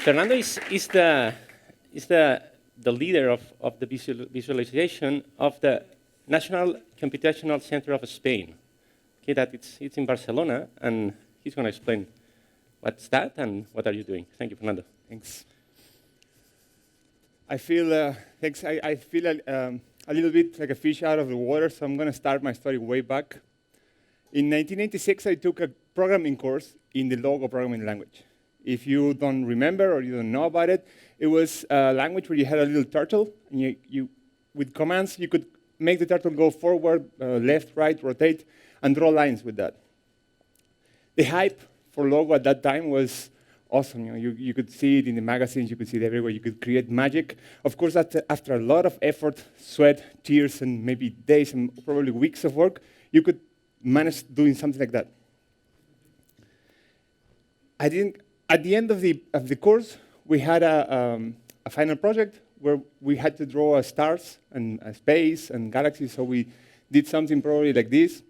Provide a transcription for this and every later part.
Fernando is the leader of the visualization of the National Computational Center of Spain. Okay, that it's in Barcelona, and he's going to explain what's that and what are you doing. Thank you, Fernando. Thanks. I feel thanks. I feel a little bit like a fish out of the water, so I'm going to start my story way back. In 1986, I took a programming course in the Logo programming language. If you don't remember or you don't know about it, it was a language where you had a little turtle, and you with commands, you could make the turtle go forward, left, right, rotate, and draw lines with that. The hype for Logo at that time was awesome. You could see it in the magazines, you could see it everywhere, you could create magic. Of course, after a lot of effort, sweat, tears, and maybe days and probably weeks of work, you could manage doing something like that. At the end of the course, we had a final project where we had to draw stars and space and galaxies, so we did something probably like this,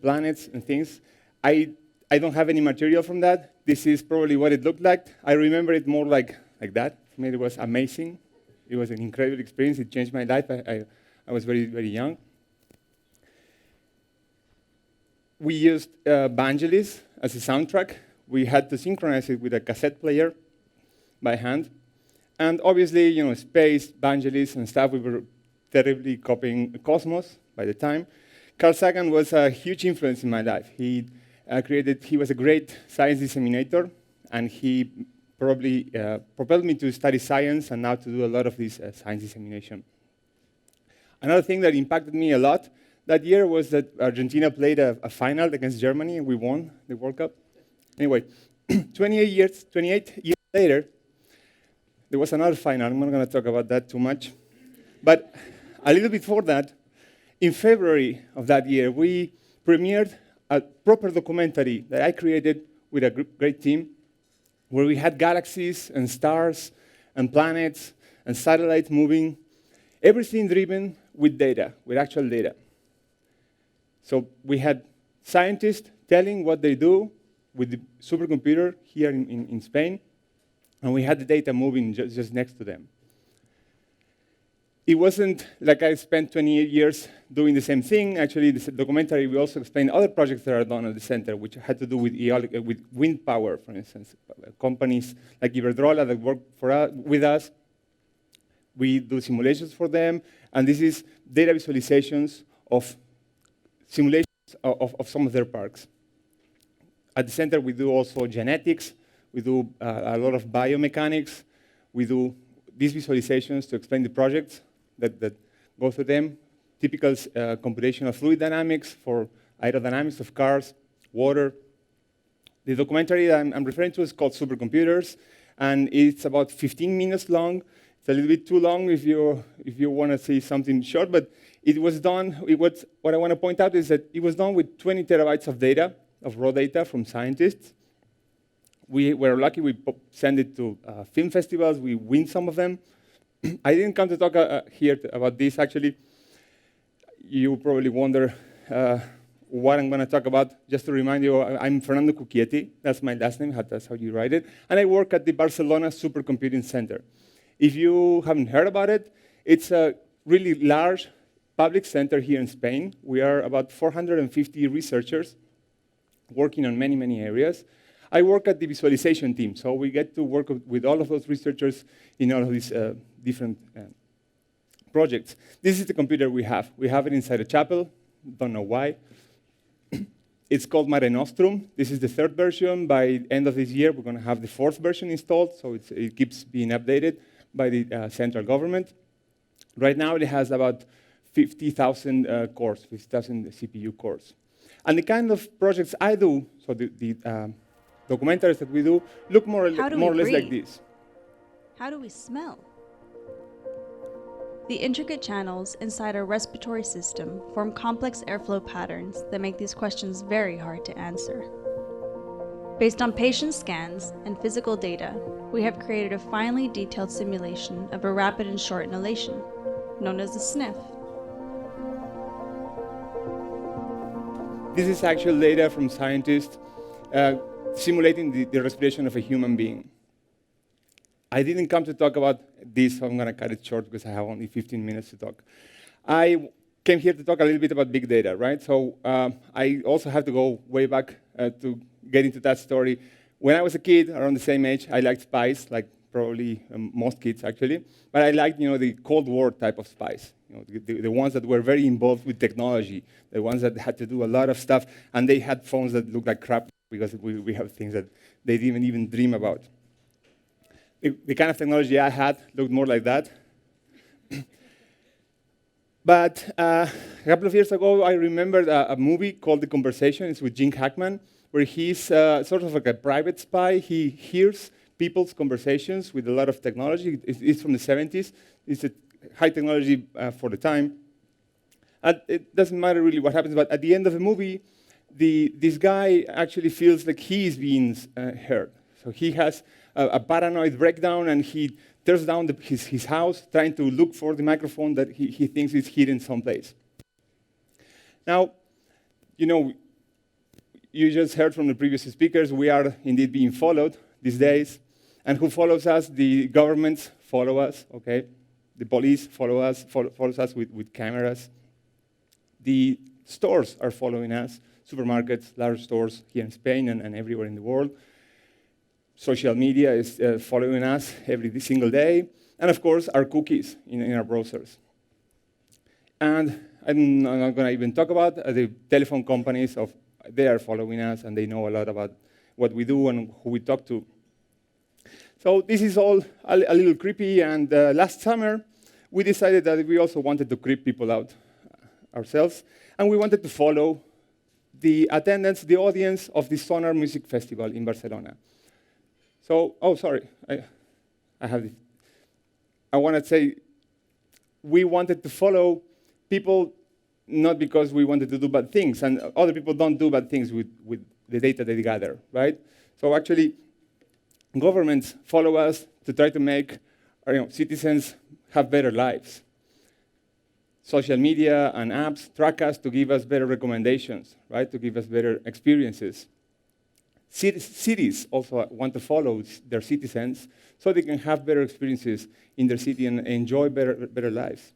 planets and things. I don't have any material from that. This is probably what it looked like. I remember it more like that. For me, it was amazing. It was an incredible experience. It changed my life. I was very, very young. We used Vangelis as a soundtrack. We had to synchronize it with a cassette player by hand. And obviously, space, Vangelis, and stuff, we were terribly copying Cosmos by the time. Carl Sagan was a huge influence in my life. He was a great science disseminator, and he probably propelled me to study science and now to do a lot of this science dissemination. Another thing that impacted me a lot that year was that Argentina played a final against Germany, and we won the World Cup. Anyway, 28 years later, there was another final. I'm not going to talk about that too much. But a little before that, in February of that year, we premiered a proper documentary that I created with a great team, where we had galaxies and stars and planets and satellites moving, everything driven with data, with actual data. So we had scientists telling what they do with the supercomputer here in Spain, and we had the data moving just next to them. It wasn't like I spent 28 years doing the same thing. Actually, this documentary, we also explained other projects that are done at the center, which had to do with wind power, for instance. Companies like Iberdrola that work with us, we do simulations for them, and this is data visualizations of simulations of some of their parks. At the center, we do also genetics. We do a lot of biomechanics. We do these visualizations to explain the projects that go through them. Typical computational fluid dynamics for aerodynamics of cars, water. The documentary I'm referring to is called Supercomputers, and it's about 15 minutes long. It's a little bit too long if you want to see something short, but it was done. What I want to point out is that it was done with 20 terabytes of data, of raw data from scientists. We were lucky. We sent it to film festivals. We win some of them. I didn't come to talk here about this. Actually, you probably wonder what I'm going to talk about. Just to remind you, I'm Fernando Cucchietti. That's my last name. That's how you write it. And I work at the Barcelona Supercomputing Center. If you haven't heard about it, it's a really large public center here in Spain. We are about 450 researchers working on many, many areas. I work at the visualization team, so we get to work with all of those researchers in all of these different projects. This is the computer we have. We have it inside a chapel. Don't know why. It's called Marenostrum. This is the 3rd version. By the end of this year, we're going to have the 4th version installed, so it keeps being updated by the central government. Right now, it has about 50,000 cores, 50,000 CPU cores. And the kind of projects I do, so the documentaries that we do, look more or less like this. How do we smell? The intricate channels inside our respiratory system form complex airflow patterns that make these questions very hard to answer. Based on patient scans and physical data, we have created a finely detailed simulation of a rapid and short inhalation, known as a sniff. This is actual data from scientists simulating the respiration of a human being. I didn't come to talk about this, so I'm going to cut it short because I have only 15 minutes to talk. I came here to talk a little bit about big data, right? So I also have to go way back to get into that story. When I was a kid, around the same age, I liked spies, like probably most kids actually. But I liked, the Cold War type of spies, the ones that were very involved with technology, the ones that had to do a lot of stuff, and they had phones that looked like crap because we have things that they didn't even dream about. The kind of technology I had looked more like that. But a couple of years ago, I remembered a movie called The Conversation. It's with Gene Hackman, where he's sort of like a private spy. He hears people's conversations with a lot of technology. It's from the 70s. It's a high technology for the time. And it doesn't matter really what happens, but at the end of the movie, this guy actually feels like he is being heard. So he has a paranoid breakdown, and he tears down his house, trying to look for the microphone that he thinks is hidden someplace. Now, you just heard from the previous speakers, we are indeed being followed these days. And who follows us? The governments follow us, okay? The police follows us with cameras. The stores are following us, supermarkets, large stores here in Spain and everywhere in the world. Social media is following us every single day. And of course, our cookies in our browsers. And I'm not going to even talk about the telephone companies. They are following us, and they know a lot about what we do and who we talk to. So this is all a little creepy, and last summer, we decided that we also wanted to creep people out ourselves, and we wanted to follow the attendance, the audience of the Sonar Music Festival in Barcelona. So, sorry, I have this. I want to say we wanted to follow people not because we wanted to do bad things, and other people don't do bad things with the data they gather, right? So actually, governments follow us to try to make citizens have better lives. Social media and apps track us to give us better recommendations, right? To give us better experiences. Cities also want to follow their citizens so they can have better experiences in their city and enjoy better lives.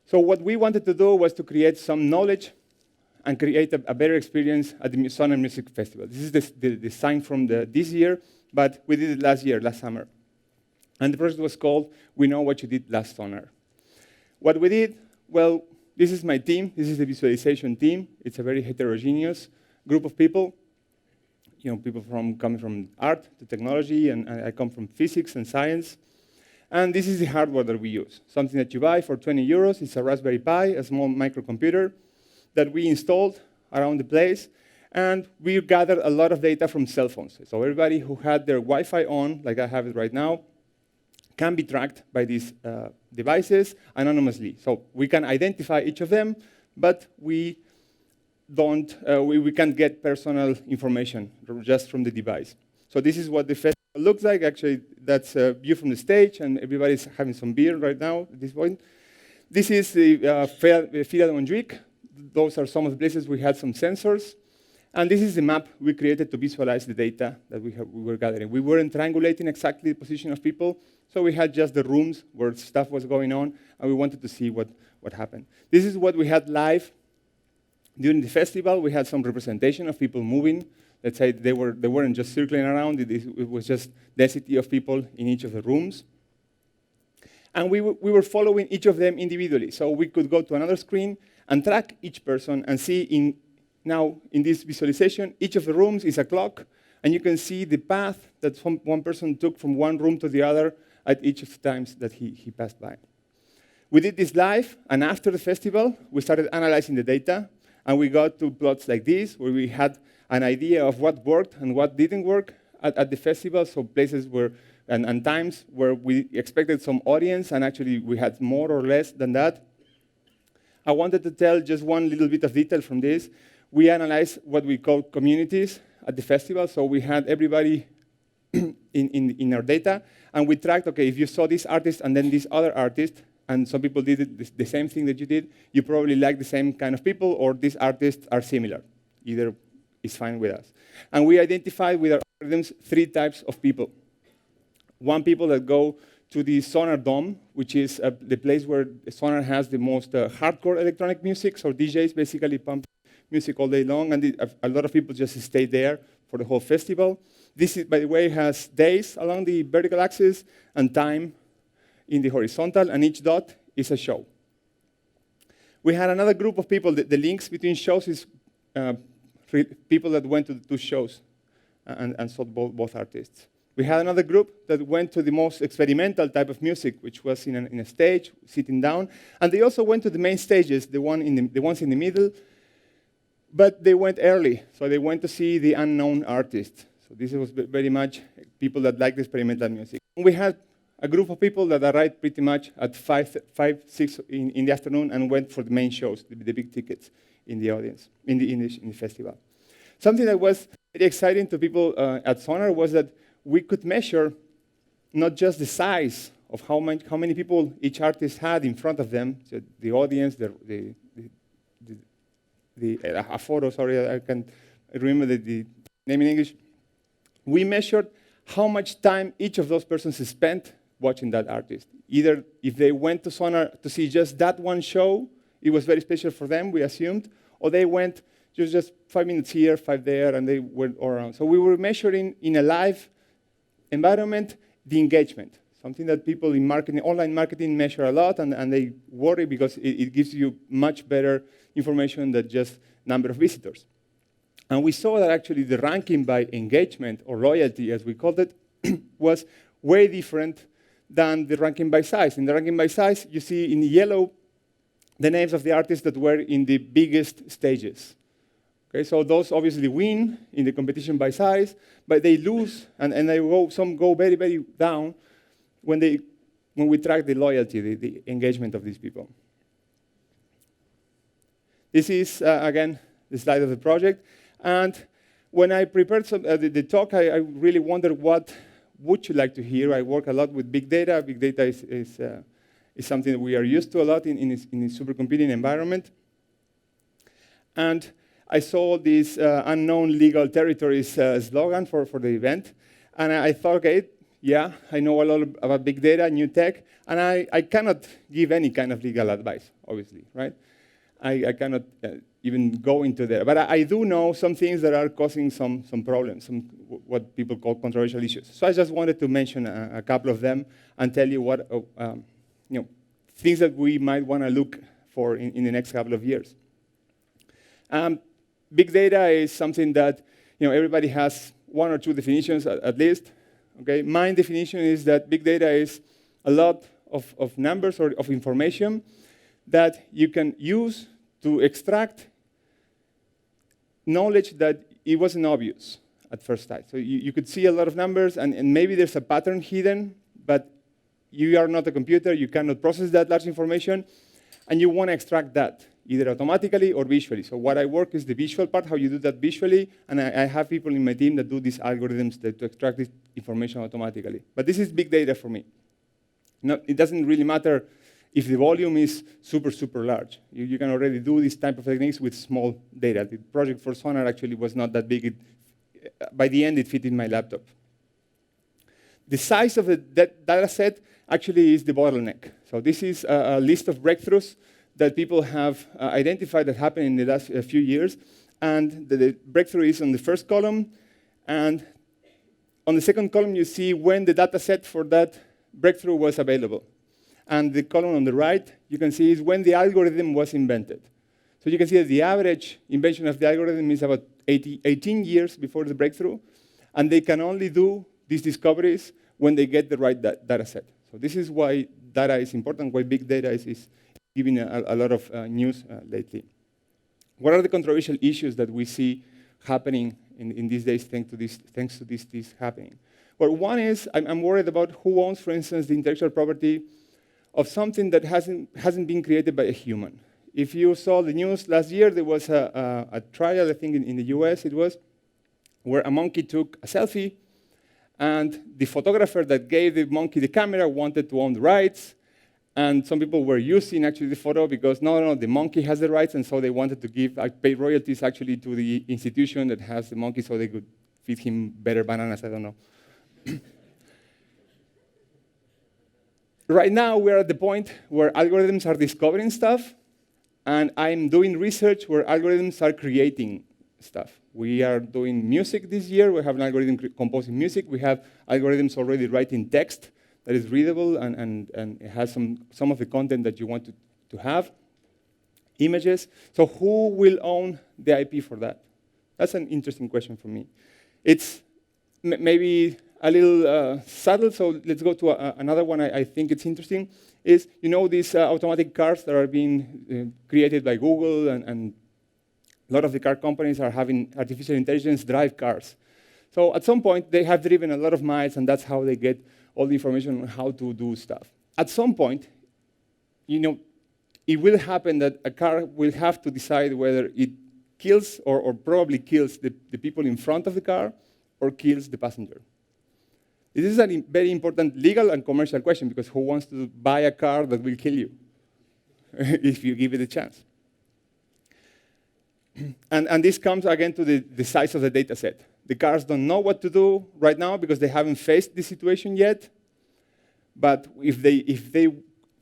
So what we wanted to do was to create some knowledge and create a better experience at the Sonar Music Festival. This is the design from this year, but we did it last summer. And the project was called We Know What You Did Last Sonar. What we did, well, this is my team. This is the visualization team. It's a very heterogeneous group of people. People coming from art to technology, and I come from physics and science. And this is the hardware that we use, something that you buy for 20 euros. It's a Raspberry Pi, a small microcomputer that we installed around the place. And we gathered a lot of data from cell phones. So everybody who had their Wi-Fi on, like I have it right now, can be tracked by these devices anonymously. So we can identify each of them, but we can't get personal information just from the device. So this is what the festival looks like. Actually, that's a view from the stage, and everybody's having some beer right now at this point. This is the Fira de Montjuic. Those are some of the places we had some sensors. And this is the map we created to visualize the data that we were gathering. We weren't triangulating exactly the position of people, so we had just the rooms where stuff was going on, and we wanted to see what happened. This is what we had live during the festival. We had some representation of people moving. Let's say they weren't just circling around. It was just density of people in each of the rooms. And we were following each of them individually. So we could go to another screen and track each person and see now in this visualization, each of the rooms is a clock, and you can see the path that one person took from one room to the other at each of the times that he passed by. We did this live, and after the festival, we started analyzing the data, and we got to plots like this, where we had an idea of what worked and what didn't work at the festival, so places where, and times where we expected some audience, and actually we had more or less than that. I wanted to tell just one little bit of detail from this. We analyzed what we call communities at the festival, so we had everybody in our data, and we tracked, okay, if you saw this artist and then this other artist, and some people did the same thing that you did, you probably like the same kind of people, or these artists are similar. Either is fine with us. And we identified with our algorithms 3 types of people. One people that go to the Sonar Dome, which is the place where Sonar has the most hardcore electronic music. So DJs basically pump music all day long, and a lot of people just stay there for the whole festival. This, by the way, has days along the vertical axis and time in the horizontal, and each dot is a show. We had another group of people. The links between shows is people that went to the two shows and saw both artists. We had another group that went to the most experimental type of music, which was in a stage, sitting down. And they also went to the main stages, the ones in the middle, but they went early. So they went to see the unknown artist. So this was very much people that liked experimental music. We had a group of people that arrived pretty much at 5, 6 in the afternoon and went for the main shows, the big tickets in the audience, in the festival. Something that was very exciting to people at Sonar was that we could measure not just the size of how many people each artist had in front of them, so the audience, a photo, sorry, I can't remember the name in English. We measured how much time each of those persons spent watching that artist. Either if they went to Sonar to see just that one show, it was very special for them, we assumed, or they went just 5 minutes here, 5 there, and they went all around. So we were measuring in a live environment the engagement, something that people in marketing, online marketing measure a lot, and they worry because it gives you much better information than just number of visitors. And we saw that actually the ranking by engagement, or loyalty as we called it, was way different than the ranking by size. In the ranking by size, you see in yellow the names of the artists that were in the biggest stages. Okay, so those obviously win in the competition by size, but they lose, and some go very, very down when we track the loyalty, the engagement of these people. This is, again, the slide of the project. And when I prepared the talk, I really wondered what would you like to hear. I work a lot with big data. Big data is something that we are used to a lot in a supercomputing environment. And I saw this unknown legal territories slogan for the event. And I thought, okay, yeah, I know a lot about big data, new tech, and I cannot give any kind of legal advice, obviously, right? I cannot even go into there. But I do know some things that are causing some problems, what people call controversial issues. So I just wanted to mention a couple of them and tell you what things that we might want to look for in the next couple of years. Big data is something that everybody has one or two definitions at least. Okay, my definition is that big data is a lot of numbers or of information that you can use to extract knowledge that it wasn't obvious at first sight. So you could see a lot of numbers, and maybe there's a pattern hidden, but you are not a computer, you cannot process that large information, and you want to extract that, either automatically or visually. So what I work is the visual part, how you do that visually, and I have people in my team that do these algorithms to extract this information automatically. But this is big data for me. Now, it doesn't really matter if the volume is super, super large. You can already do this type of techniques with small data. The project for Sonar actually was not that big. By the end, it fit in my laptop. The size of the data set actually is the bottleneck. So this is a list of breakthroughs that people have identified that happened in the last few years. And the breakthrough is on the first column. And on the second column, you see when the data set for that breakthrough was available. And the column on the right, you can see is when the algorithm was invented. So you can see that the average invention of the algorithm is about 18 years before the breakthrough. And they can only do these discoveries when they get the right data set. So this is why data is important, why big data is giving a lot of news lately. What are the controversial issues that we see happening in these days thanks to this happening? Well, one is I'm worried about who owns, for instance, the intellectual property of something that hasn't been created by a human. If you saw the news last year, there was a trial, I think in the US it was, where a monkey took a selfie, and the photographer that gave the monkey the camera wanted to own the rights, and some people were using actually the photo because no, the monkey has the rights, and so they wanted to pay royalties actually to the institution that has the monkey so they could feed him better bananas, I don't know. right now, we're at the point where algorithms are discovering stuff, and I'm doing research where algorithms are creating stuff. We are doing music this year. We have an algorithm composing music. We have algorithms already writing text that is readable and it has some of the content that you want to have, images. So who will own the IP for that? That's an interesting question for me. It's maybe a little subtle, so let's go to another one I think it's interesting, is, you know, these automatic cars that are being created by Google, and a lot of the car companies are having artificial intelligence drive cars. So at some point, they have driven a lot of miles, and that's how they get all the information on how to do stuff. At some point, you know, it will happen that a car will have to decide whether it kills or probably kills the people in front of the car or kills the passenger. This is a very important legal and commercial question, because who wants to buy a car that will kill you if you give it a chance? And this comes again to the size of the data set. The cars don't know what to do right now because they haven't faced this situation yet. But if they,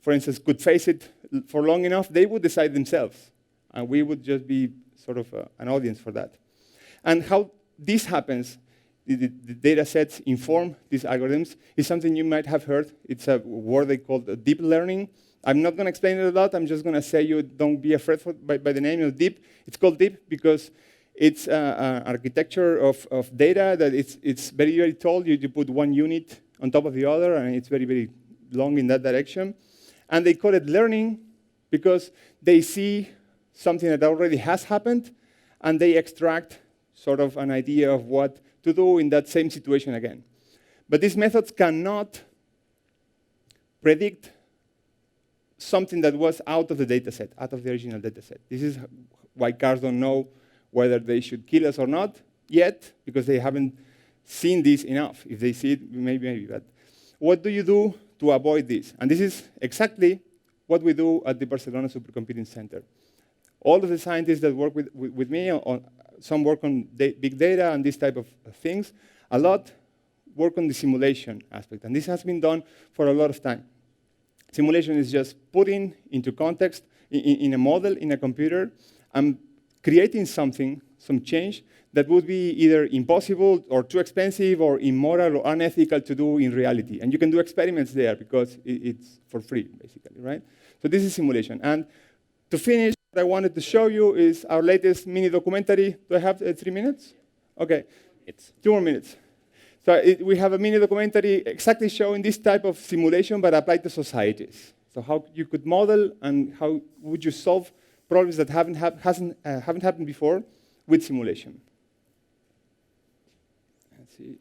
for instance, could face it for long enough, they would decide themselves. And we would just be sort of an audience for that. And how this happens, the data sets inform these algorithms, is something you might have heard. It's a word they call deep learning. I'm not going to explain it a lot. I'm just going to say you don't be afraid by the name of deep. It's called deep because it's an architecture of data that it's very, very tall. You put one unit on top of the other, and it's very, very long in that direction. And they call it learning because they see something that already has happened, and they extract sort of an idea of what to do in that same situation again. But these methods cannot predict something that was out of the data set, out of the original data set. This is why cars don't know whether they should kill us or not yet, because they haven't seen this enough. If they see it, maybe. But what do you do to avoid this? And this is exactly what we do at the Barcelona Supercomputing Center. All of the scientists that work with me, some work on big data and this type of things, a lot work on the simulation aspect. And this has been done for a lot of time. Simulation is just putting into context, in a model, in a computer, and creating something, some change, that would be either impossible or too expensive or immoral or unethical to do in reality. And you can do experiments there because it's for free, basically, right? So this is simulation. And to finish, what I wanted to show you is our latest mini documentary. Do I have 3 minutes? OK. It's 2 more minutes. So we have a mini documentary exactly showing this type of simulation, but applied to societies. So how you could model and how would you solve problems that haven't happened before with simulation. Let's see.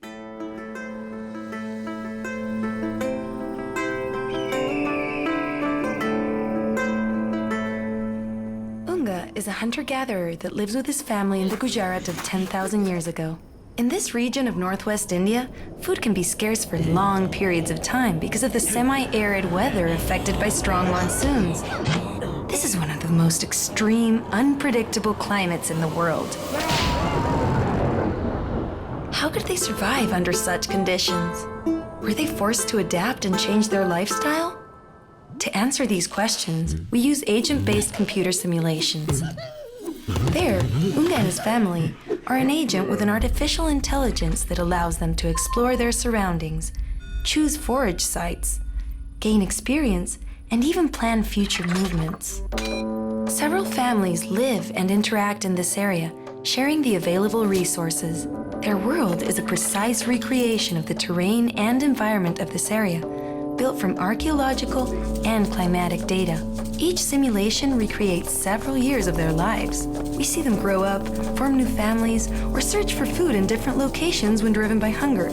Unga is a hunter-gatherer that lives with his family in the Gujarat of 10,000 years ago. In this region of northwest India, food can be scarce for long periods of time because of the semi-arid weather affected by strong monsoons. This is one of the most extreme, unpredictable climates in the world. How could they survive under such conditions? Were they forced to adapt and change their lifestyle? To answer these questions, we use agent-based computer simulations. There, Unga and his family are an agent with an artificial intelligence that allows them to explore their surroundings, choose forage sites, gain experience, and even plan future movements. Several families live and interact in this area, sharing the available resources. Their world is a precise recreation of the terrain and environment of this area, built from archaeological and climatic data. Each simulation recreates several years of their lives. We see them grow up, form new families, or search for food in different locations when driven by hunger.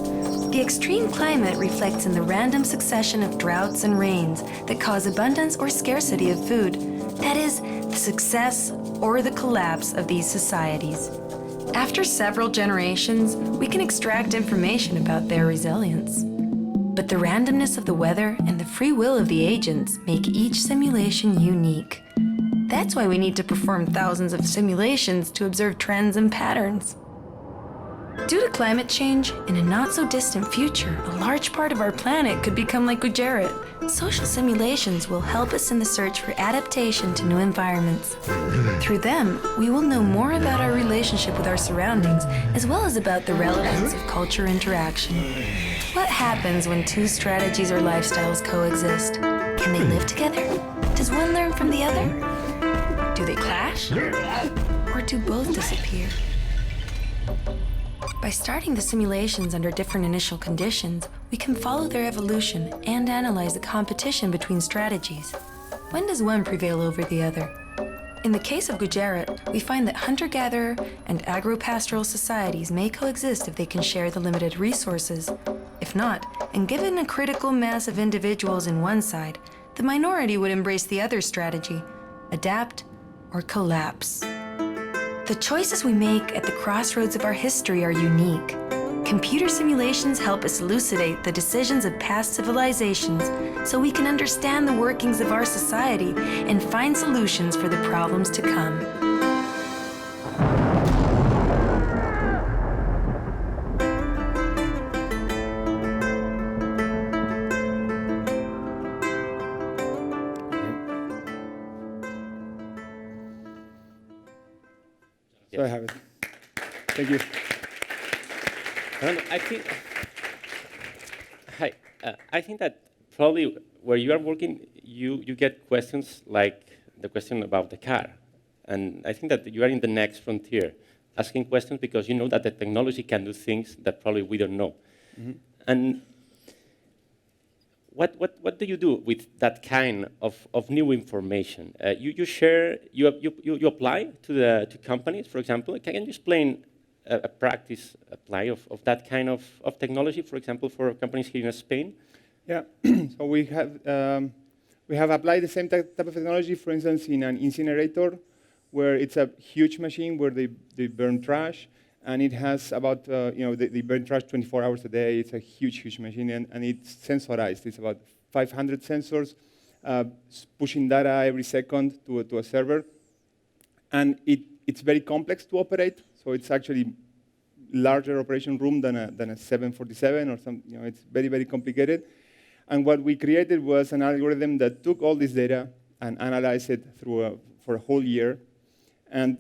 The extreme climate reflects in the random succession of droughts and rains that cause abundance or scarcity of food. That is, the success or the collapse of these societies. After several generations, we can extract information about their resilience. But the randomness of the weather and the free will of the agents make each simulation unique. That's why we need to perform thousands of simulations to observe trends and patterns. Due to climate change, in a not-so-distant future, a large part of our planet could become like Cucchietti. Social simulations will help us in the search for adaptation to new environments. Through them, we will know more about our relationship with our surroundings, as well as about the relevance of culture interaction. What happens when two strategies or lifestyles coexist? Can they live together? Does one learn from the other? Do they clash? Or do both disappear? By starting the simulations under different initial conditions, we can follow their evolution and analyze the competition between strategies. When does one prevail over the other? In the case of Cucchietti, we find that hunter-gatherer and agro-pastoral societies may coexist if they can share the limited resources. If not, and given a critical mass of individuals in one side, the minority would embrace the other strategy, adapt or collapse. The choices we make at the crossroads of our history are unique. Computer simulations help us elucidate the decisions of past civilizations so we can understand the workings of our society and find solutions for the problems to come. So I have it. Thank you. Fernando, I think that probably where you are working, you get questions like the question about the car. And I think that you are in the next frontier, asking questions because you know that the technology can do things that probably we don't know. Mm-hmm. And what do you do with that kind of new information? You share, you apply to companies, for example. Can you explain a practice apply of that kind of technology, for example, for companies here in Spain? Yeah, so we have applied the same type of technology, for instance, in an incinerator, where it's a huge machine where they burn trash, and it has about, they burn trash 24 hours a day. It's a huge machine, and it's sensorized. It's about 500 sensors pushing data every second to a server. And it's very complex to operate, so it's actually larger operation room than a 747 or some, it's very complicated. And what we created was an algorithm that took all this data and analyzed it for a whole year and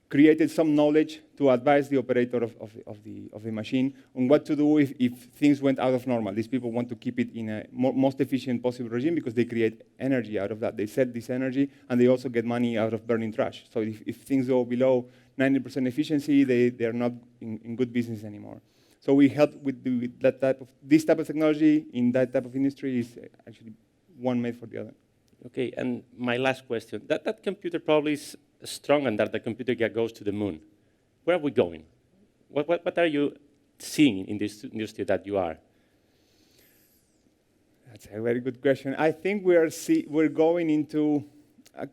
created some knowledge to advise the operator of the machine on what to do if things went out of normal. These people want to keep it in a most efficient possible regime because they create energy out of that. They set this energy, and they also get money out of burning trash. So if things go below 90% efficiency, they are not in good business anymore. So we help with this type of technology in that type of industry is actually one made for the other. Okay, and my last question. That computer probably is strong and that the computer goes to the moon. Where are we going? What are you seeing in this industry that you are? That's a very good question. I think we're going into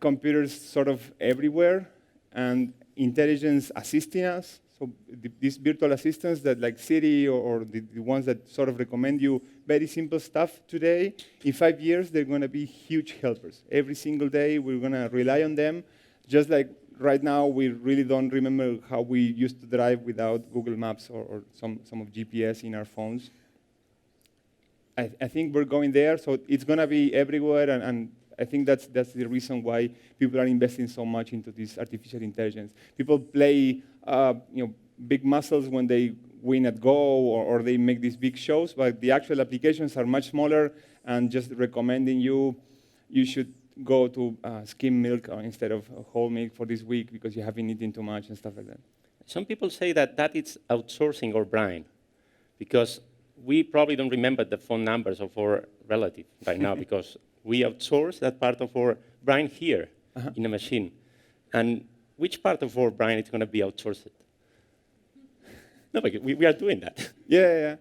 computers sort of everywhere and intelligence assisting us. So these virtual assistants that like Siri or the ones that sort of recommend you very simple stuff today, in 5 years, they're going to be huge helpers. Every single day, we're going to rely on them. Just like right now, we really don't remember how we used to drive without Google Maps or some of GPS in our phones. I think we're going there, so it's going to be everywhere, and I think that's the reason why people are investing so much into this artificial intelligence. People play big muscles when they win at Go or they make these big shows, but the actual applications are much smaller and just recommending you should go to skim milk instead of whole milk for this week because you have been eating too much and stuff like that. Some people say that it's outsourcing our brain because we probably don't remember the phone numbers of our relative right now because we outsource that part of our brain here in a machine. And which part of our brain is going to be outsourced? No, but we are doing that. Yeah.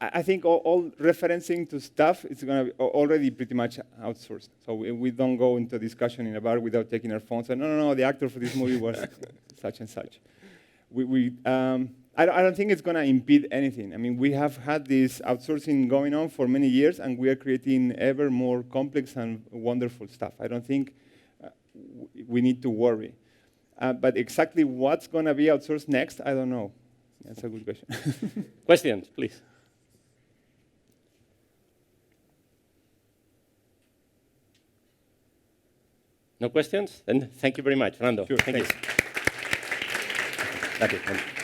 I think all referencing to stuff is going to be already pretty much outsourced. So we don't go into a discussion in a bar without taking our phones and no, the actor for this movie was such and such. I don't think it's going to impede anything. I mean, we have had this outsourcing going on for many years, and we are creating ever more complex and wonderful stuff. I don't think we need to worry. But exactly what's going to be outsourced next, I don't know. That's a good question. Questions, please. No questions? Then thank you very much, Fernando. Sure, Thank thanks. you. That's it.